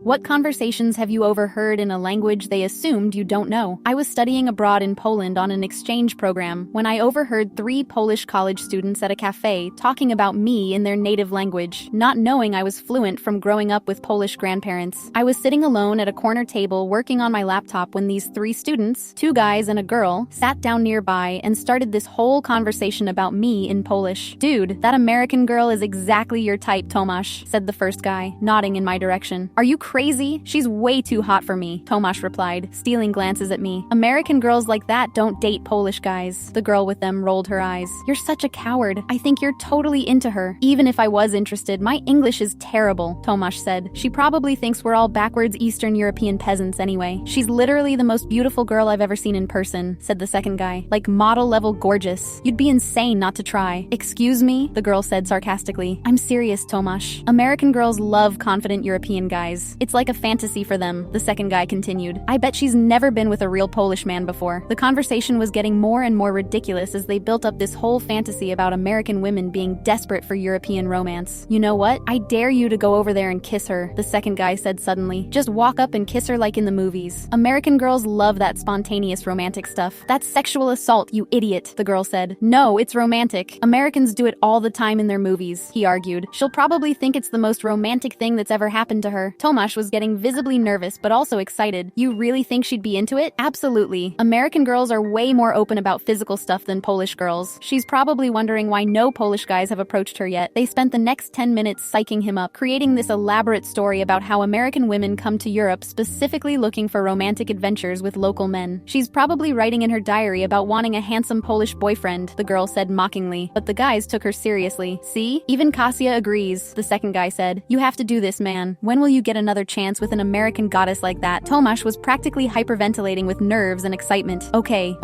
What conversations have you overheard in a language they assumed you don't know? I was studying abroad in Poland on an exchange program when I overheard 3 Polish college students at a cafe talking about me in their native language, not knowing I was fluent from growing up with Polish grandparents. I was sitting alone at a corner table working on my laptop when these 3 students, 2 guys and a girl, sat down nearby and started this whole conversation about me in Polish. "Dude, that American girl is exactly your type, Tomasz," said the first guy, nodding in my direction. "Are you crazy? She's way too hot for me," Tomasz replied, stealing glances at me. "American girls like that don't date Polish guys." The girl with them rolled her eyes. "You're such a coward. I think you're totally into her." "Even if I was interested, my English is terrible," Tomasz said. "She probably thinks we're all backwards Eastern European peasants anyway. She's literally the most beautiful girl I've ever seen in person," said the second guy. "Like model-level gorgeous. You'd be insane not to try." "Excuse me?" the girl said sarcastically. "I'm serious, Tomasz. American girls love confident European guys. It's like a fantasy for them," the second guy continued. "I bet she's never been with a real Polish man before." The conversation was getting more and more ridiculous as they built up this whole fantasy about American women being desperate for European romance. "You know what? I dare you to go over there and kiss her," the second guy said suddenly. "Just walk up and kiss her like in the movies. American girls love that spontaneous romantic stuff." "That's sexual assault, you idiot," the girl said. "No, it's romantic. Americans do it all the time in their movies," he argued. "She'll probably think it's the most romantic thing that's ever happened to her." Tomasz was getting visibly nervous but also excited. "You really think she'd be into it?" "Absolutely. American girls are way more open about physical stuff than Polish girls. She's probably wondering why no Polish guys have approached her yet." They spent the next 10 minutes psyching him up, creating this elaborate story about how American women come to Europe specifically looking for romantic adventures with local men. "She's probably writing in her diary about wanting a handsome Polish boyfriend," the girl said mockingly, but the guys took her seriously. "See? Even Kasia agrees," the second guy said. "You have to do this, man. When will you get another chance with an American goddess like that?" Tomasz was practically hyperventilating with nerves and excitement. Okay,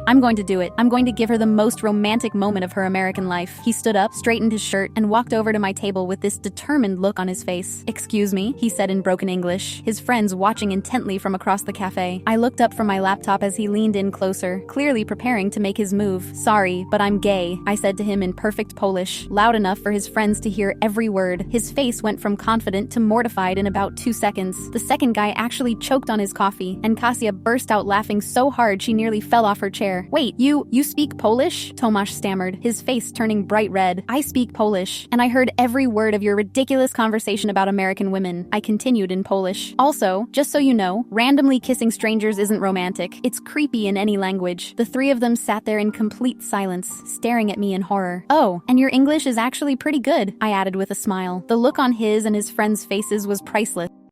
I'm going to do it. I'm going to give her the most romantic moment of her American life." He stood up, straightened his shirt, and walked over to my table with this determined look on his face. "Excuse me," he said in broken English, his friends watching intently from across the cafe. I looked up from my laptop as he leaned in closer, clearly preparing to make his move. "Sorry, but I'm gay," I said to him in perfect Polish, loud enough for his friends to hear every word. His face went from confident to mortified in about 2 seconds. The second guy actually choked on his coffee, and Kasia burst out laughing so hard she nearly fell off her chair. "Wait, you speak Polish?" Tomasz stammered, his face turning bright red. "I speak Polish, and I heard every word of your ridiculous conversation about American women," I continued in Polish. "Also, just so you know, randomly kissing strangers isn't romantic. It's creepy in any language." The 3 of them sat there in complete silence, staring at me in horror. "Oh, and your English is actually pretty good," I added with a smile. The look on his and his friends' faces was priceless.